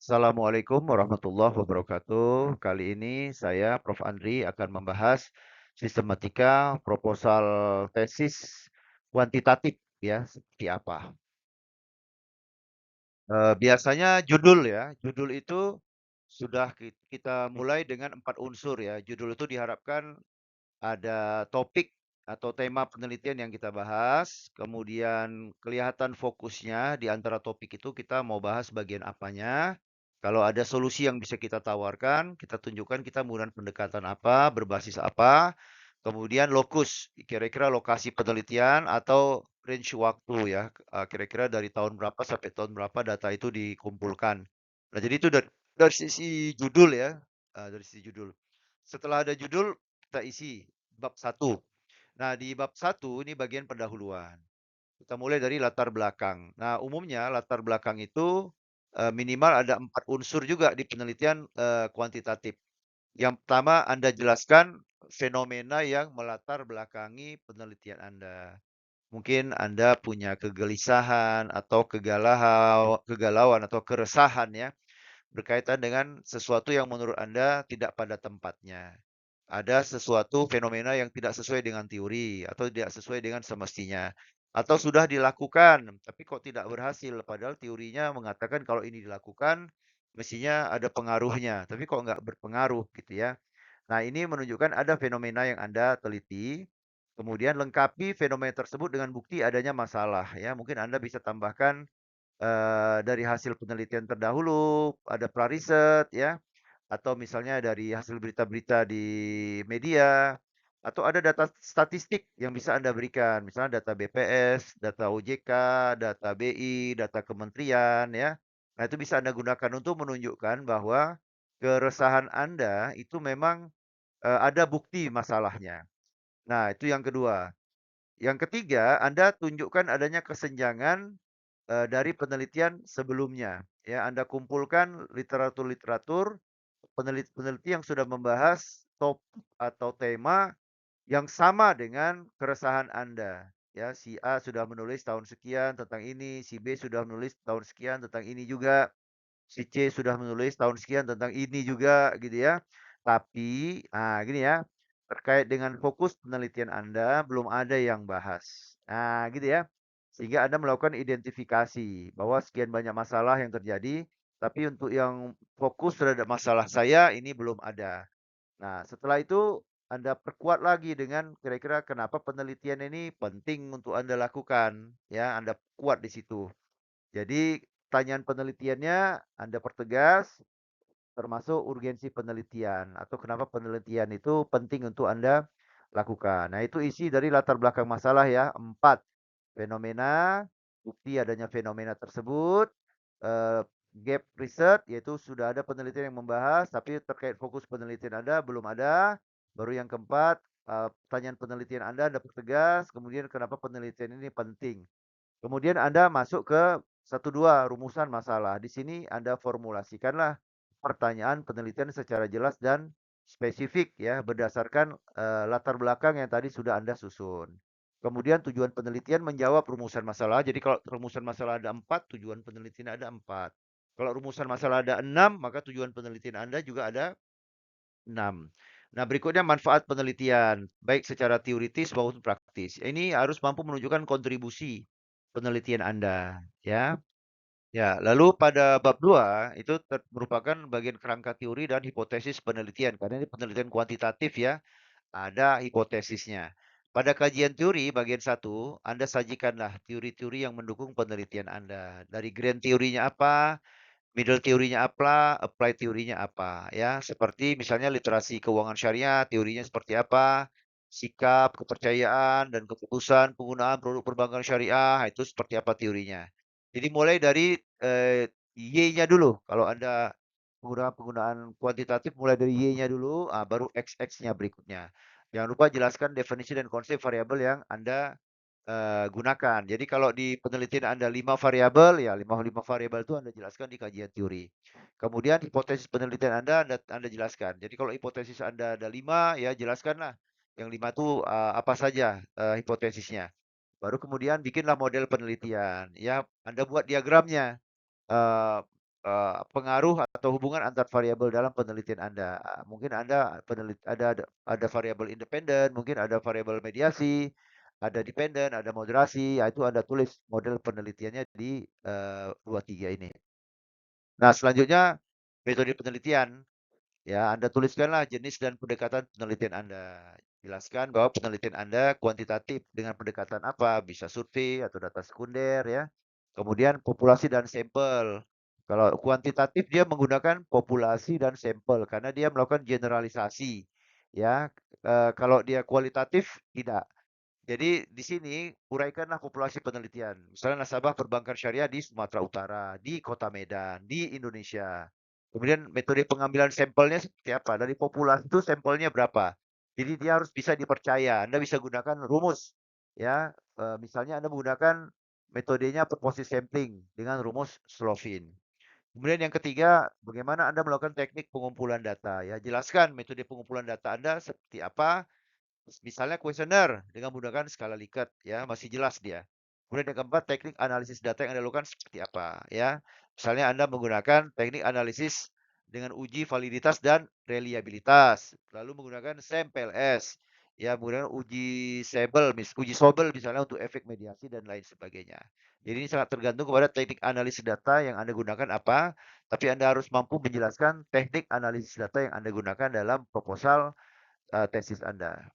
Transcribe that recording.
Assalamualaikum warahmatullahi wabarakatuh. Kali ini saya, Prof. Andri, akan membahas sistematika proposal tesis kuantitatif ya, seperti apa. Biasanya judul ya, judul itu sudah kita mulai dengan 4 unsur ya. Judul itu diharapkan ada topik atau tema penelitian yang kita bahas, kemudian kelihatan fokusnya di antara topik itu kita mau bahas bagian apanya. Kalau ada solusi yang bisa kita tawarkan, kita tunjukkan kita menggunakan pendekatan apa, berbasis apa. Kemudian lokus, kira-kira lokasi penelitian atau range waktu ya, kira-kira dari tahun berapa sampai tahun berapa data itu dikumpulkan. Nah, jadi itu dari sisi judul ya, dari sisi judul. Setelah ada judul, kita isi bab satu. Nah, di bab satu ini bagian pendahuluan. Kita mulai dari latar belakang. Nah, umumnya latar belakang itu minimal ada 4 unsur juga di penelitian kuantitatif. Yang pertama, Anda jelaskan fenomena yang melatar belakangi penelitian Anda. Mungkin Anda punya kegelisahan atau kegalauan atau keresahan ya berkaitan dengan sesuatu yang menurut Anda tidak pada tempatnya. Ada sesuatu fenomena yang tidak sesuai dengan teori atau tidak sesuai dengan semestinya. Atau sudah dilakukan, tapi kok tidak berhasil. Padahal teorinya mengatakan kalau ini dilakukan, mestinya ada pengaruhnya. Tapi kok nggak berpengaruh gitu ya. Nah, ini menunjukkan ada fenomena yang Anda teliti. Kemudian lengkapi fenomena tersebut dengan bukti adanya masalah ya. Mungkin Anda bisa tambahkan dari hasil penelitian terdahulu, ada prariset ya, atau misalnya dari hasil berita-berita di media, atau ada data statistik yang bisa Anda berikan, misalnya data BPS, data OJK, data BI, data kementerian ya. Nah, itu bisa Anda gunakan untuk menunjukkan bahwa keresahan Anda itu memang ada bukti masalahnya. Nah, itu yang kedua. Yang ketiga, Anda tunjukkan adanya kesenjangan dari penelitian sebelumnya. Ya, Anda kumpulkan literatur-literatur peneliti-peneliti yang sudah membahas topik atau tema yang sama dengan keresahan Anda. Ya, si A sudah menulis tahun sekian tentang ini, si B sudah menulis tahun sekian tentang ini juga, si C sudah menulis tahun sekian tentang ini juga gitu ya. Tapi, gini ya, terkait dengan fokus penelitian Anda belum ada yang bahas. Nah, gitu ya. Sehingga Anda melakukan identifikasi bahwa sekian banyak masalah yang terjadi, tapi untuk yang fokus terhadap masalah saya ini belum ada. Nah, setelah itu Anda perkuat lagi dengan kira-kira kenapa penelitian ini penting untuk Anda lakukan, ya, Anda kuat di situ. Jadi pertanyaan penelitiannya Anda pertegas, termasuk urgensi penelitian atau kenapa penelitian itu penting untuk Anda lakukan. Nah, itu isi dari latar belakang masalah ya. 4 fenomena, bukti adanya fenomena tersebut, eh, gap riset yaitu sudah ada penelitian yang membahas tapi terkait fokus penelitian Anda belum ada. Baru yang keempat, pertanyaan penelitian Anda pertegas, kemudian kenapa penelitian ini penting. Kemudian Anda masuk ke satu dua rumusan masalah. Di sini Anda formulasikanlah pertanyaan penelitian secara jelas dan spesifik ya berdasarkan latar belakang yang tadi sudah Anda susun. Kemudian tujuan penelitian menjawab rumusan masalah. Jadi kalau rumusan masalah ada 4, tujuan penelitian ada 4. Kalau rumusan masalah ada 6, maka tujuan penelitian Anda juga ada 6. Nah, berikutnya manfaat penelitian, baik secara teoritis maupun praktis. Ini harus mampu menunjukkan kontribusi penelitian Anda, ya. Ya, lalu pada bab 2 itu merupakan bagian kerangka teori dan hipotesis penelitian. Karena ini penelitian kuantitatif ya, ada hipotesisnya. Pada kajian teori bagian satu, Anda sajikanlah teori-teori yang mendukung penelitian Anda. Dari grand teorinya apa, middle teorinya apa, apply teorinya apa, ya. Seperti misalnya literasi keuangan syariah, teorinya seperti apa, sikap, kepercayaan, dan keputusan penggunaan produk perbankan syariah, itu seperti apa teorinya. Jadi mulai dari Y-nya dulu. Kalau Anda penggunaan kuantitatif mulai dari Y-nya dulu, baru X-nya berikutnya. Jangan lupa jelaskan definisi dan konsep variabel yang Anda gunakan. Jadi kalau di penelitian Anda 5 variabel, ya 5 variabel itu Anda jelaskan di kajian teori. Kemudian hipotesis penelitian Anda jelaskan. Jadi kalau hipotesis Anda ada 5, ya jelaskanlah yang 5 itu apa saja hipotesisnya. Baru kemudian bikinlah model penelitian. Ya, Anda buat diagramnya. pengaruh atau hubungan antar variabel dalam penelitian Anda. Mungkin Anda ada variabel independen, mungkin ada variabel mediasi, ada dependen, ada moderasi, itu Anda tulis model penelitiannya di 2, 3 ini. Nah, selanjutnya metode penelitian. Ya, Anda tuliskanlah jenis dan pendekatan penelitian Anda. Jelaskan bahwa penelitian Anda kuantitatif dengan pendekatan apa, bisa survei atau data sekunder ya. Kemudian populasi dan sampel. Kalau kuantitatif dia menggunakan populasi dan sampel karena dia melakukan generalisasi ya. Kalau dia kualitatif tidak. Jadi di sini uraikanlah populasi penelitian. Misalnya nasabah perbankan syariah di Sumatera Utara, di Kota Medan, di Indonesia. Kemudian metode pengambilan sampelnya seperti apa? Dari populasi itu sampelnya berapa? Jadi dia harus bisa dipercaya. Anda bisa gunakan rumus ya. Misalnya Anda menggunakan metodenya purposive sampling dengan rumus Slovin. Kemudian yang ketiga, bagaimana Anda melakukan teknik pengumpulan data ya. Jelaskan metode pengumpulan data Anda seperti apa. Misalnya kuesioner dengan menggunakan skala Likert ya, masih jelas dia. Kemudian yang keempat, teknik analisis data yang Anda lakukan seperti apa ya. Misalnya Anda menggunakan teknik analisis dengan uji validitas dan reliabilitas, lalu menggunakan SAMPLS ya, menggunakan uji Sobel misalnya untuk efek mediasi dan lain sebagainya. Jadi ini sangat tergantung kepada teknik analisis data yang Anda gunakan apa, tapi Anda harus mampu menjelaskan teknik analisis data yang Anda gunakan dalam proposal tesis Anda.